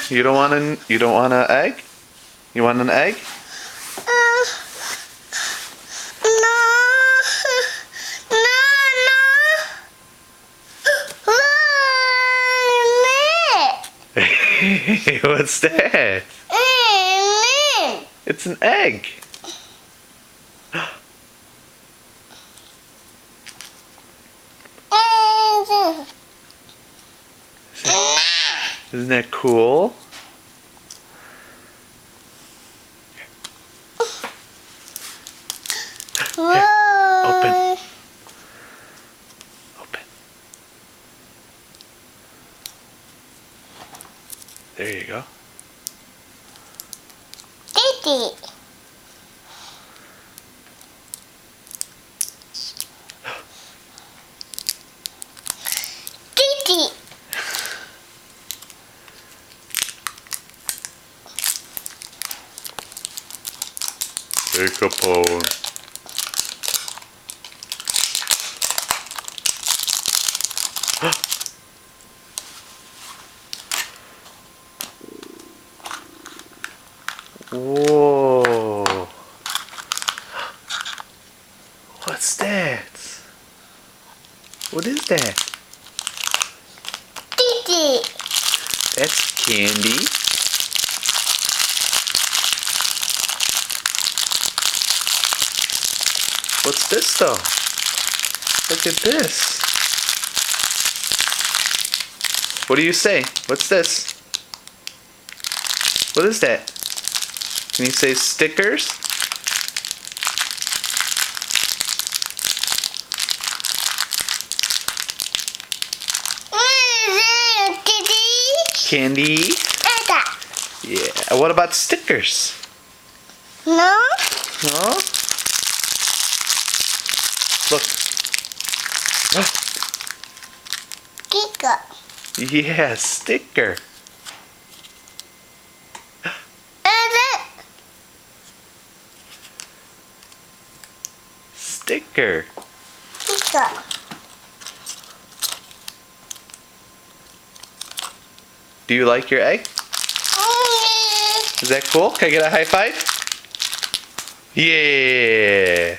You don't want an egg? You want an egg? What's that? It's an egg. Isn't that cool? Here, open. Open. There you go. Titi. Titi. Take a bone. Whoa. What's that? What is that? Titi. That's candy. What's this though? Look at this. What do you say? What's this? What is that? Can you say stickers? Candy? Yeah. What about stickers? No? No? Look. Kika. Yeah, sticker. Sticker. Kika. Do you like your egg? Is that cool? Can I get a high five? Yeah.